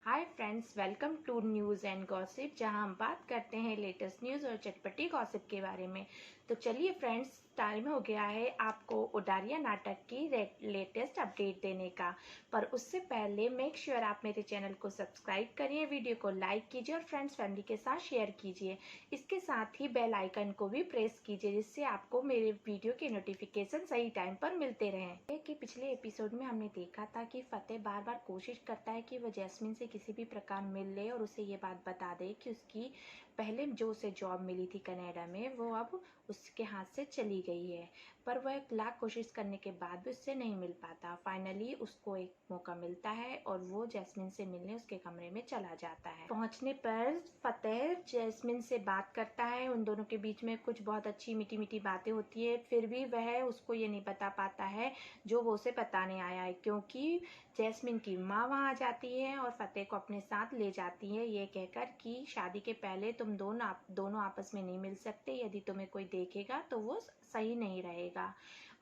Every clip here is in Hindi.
Hi friends, welcome to news and gossip, जहां हम बात करते हैं लेटेस्ट न्यूज़ और चटपटी गॉसिप के बारे में। तो चलिए फ्रेंड्स, टाइम हो गया है आपको उडारिया नाटक की लेटेस्ट अपडेट देने का। पर उससे पहले मेक श्योर आप मेरे चैनल को सब्सक्राइब करिए, वीडियो को लाइक कीजिए और फ्रेंड्स फैमिली के साथ शेयर कीजिए। इसके साथ ही बेल आइकन को भी प्रेस कीजिए, जिससे आपको मेरे वीडियो के नोटिफिकेशन सही टाइम पर मिलते रहें। कि पिछले एपिसोड में हमने देखा था कि फतेह बार बार कोशिश करता है कि वो जैस्मिन से किसी भी प्रकार मिल ले और उसे ये बात बता दे कि उसकी पहले जो उसे जॉब मिली थी कनाडा में, वो अब उसके हाथ से चली गई है। पर वह लाख कोशिश करने के बाद भी उससे नहीं मिल पाता। फाइनली उसको एक मौका मिलता है और वो जैस्मिन से मिलने उसके कमरे में चला जाता है। पहुंचने पर फतेह जैस्मिन से बात करता है। उन दोनों के बीच में कुछ बहुत अच्छी मीठी मीठी बातें होती है। फिर भी वह उसको ये नहीं बता पाता है जो वो उसे बताने आया है, क्योंकि जैस्मिन की माँ वहाँ आ जाती है और फतेह को अपने साथ ले जाती है, ये कहकर कि शादी के पहले तुम दोनों आपस में नहीं मिल सकते। यदि तुम्हें कोई देखेगा तो वो सही नहीं रहेगा।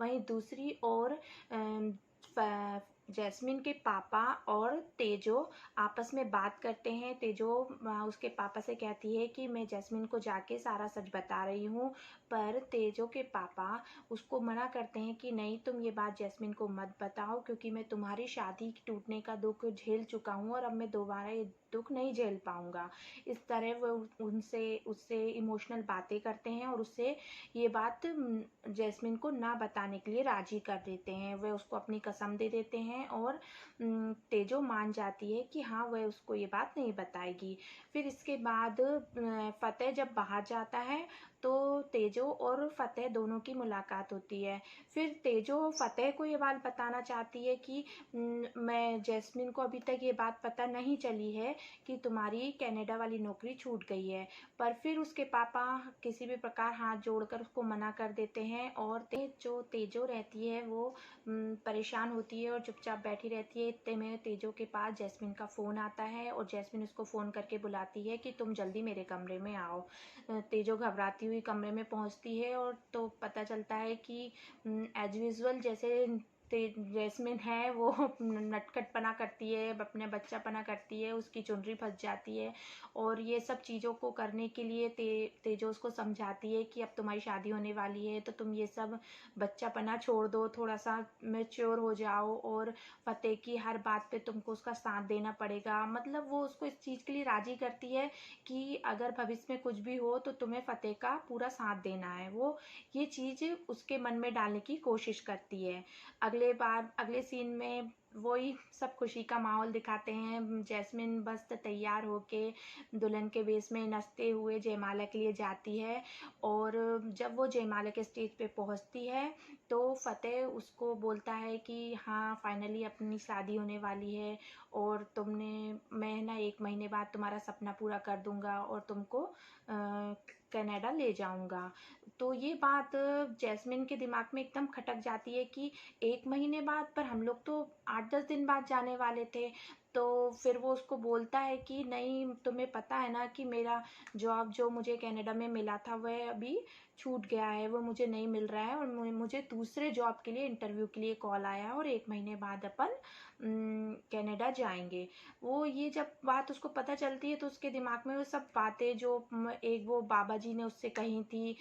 वहीं दूसरी ओर जैस्मिन के पापा और तेजो आपस में बात करते हैं। तेजो उसके पापा से कहती है कि मैं जैस्मिन को जाके सारा सच बता रही हूँ, पर तेजो के पापा उसको मना करते हैं कि नहीं, तुम ये बात जैस्मिन को मत बताओ, क्योंकि मैं तुम्हारी शादी टूटने का दुख झेल चुका हूँ और अब मैं दोबारा ये दुख नहीं झेल पाऊंगा। इस तरह वो उससे इमोशनल बातें करते हैं और उससे ये बात जैस्मिन को ना बताने के लिए राजी कर देते हैं। वे उसको अपनी कसम दे देते हैं और तेजो मान जाती है कि हाँ, वह उसको ये बात नहीं बताएगी। फिर इसके बाद फतेह जब बाहर जाता है तो तेजो और फतेह दोनों की मुलाकात होती है। फिर तेजो फतेह को ये बात बताना चाहती है कि मैं जैस्मिन को अभी तक ये बात पता नहीं चली है कि तुम्हारी कनाडा वाली नौकरी छूट गई है। पर फिर उसके पापा किसी भी प्रकार हाथ जोड़कर उसको मना कर देते हैं और जो तेजो रहती है वो परेशान होती है और चुपचाप बैठी रहती है। इतने में तेजो के पास जैस्मिन का फ़ोन आता है और जैस्मिन उसको फ़ोन करके बुलाती है कि तुम जल्दी मेरे कमरे में आओ। तेजो घबराती हुई कमरे में पहुंचती है और तो पता चलता है कि एज यूजुअल जैसे जैस्मिन है वो नटखटपना करती है, अपने बच्चापना करती है, उसकी चुनरी फंस जाती है। और ये सब चीज़ों को करने के लिए तेजो उसको समझाती है कि अब तुम्हारी शादी होने वाली है तो तुम ये सब बच्चापना छोड़ दो, थोड़ा सा मैच्योर हो जाओ और फतेह की हर बात पे तुमको उसका साथ देना पड़ेगा। मतलब वो उसको इस चीज़ के लिए राजी करती है कि अगर भविष्य में कुछ भी हो तो तुम्हें फतेह का पूरा साथ देना है। वो ये चीज़ उसके मन में डालने की कोशिश करती है। अगले सीन में वही सब खुशी का माहौल दिखाते हैं। जैस्मिन बस तैयार होके दुल्हन के वेश में नाचते हुए जयमाला के लिए जाती है और जब वो जयमाला के स्टेज पे पहुंचती है तो फतेह उसको बोलता है कि हाँ, फाइनली अपनी शादी होने वाली है और मैं ना 1 महीने बाद तुम्हारा सपना पूरा कर दूंगा और तुमको कनाडा ले जाऊंगा। तो ये बात जैस्मिन के दिमाग में एकदम खटक जाती है कि 1 महीने बाद, पर हम लोग तो 8-10 दिन बाद जाने वाले थे। तो फिर वो उसको बोलता है कि नहीं, तुम्हें पता है ना कि मेरा जॉब जो मुझे कनाडा में मिला था वह अभी छूट गया है, वो मुझे नहीं मिल रहा है और मुझे दूसरे जॉब के लिए इंटरव्यू के लिए कॉल आया और 1 महीने बाद अपन कनाडा जाएंगे। वो ये जब बात उसको पता चलती है तो उसके दिमाग में वो सब बातें जो एक वो बाबा जी ने उससे कही थी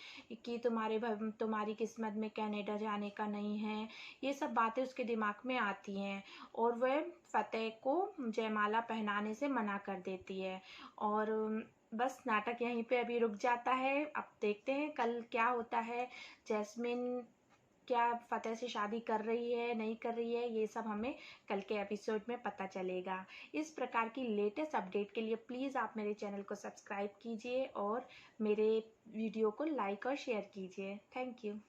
कि तुम्हारी किस्मत में कनाडा जाने का नहीं है, ये सब बातें उसके दिमाग में आती हैं और वह फतेह को जयमाला पहनाने से मना कर देती है। और बस नाटक यहीं पे अभी रुक जाता है। अब देखते हैं कल क्या होता है। जैस्मिन क्या फतेह से शादी कर रही है, नहीं कर रही है, ये सब हमें कल के एपिसोड में पता चलेगा। इस प्रकार की लेटेस्ट अपडेट के लिए प्लीज़ आप मेरे चैनल को सब्सक्राइब कीजिए और मेरे वीडियो को लाइक और शेयर कीजिए। Thank you.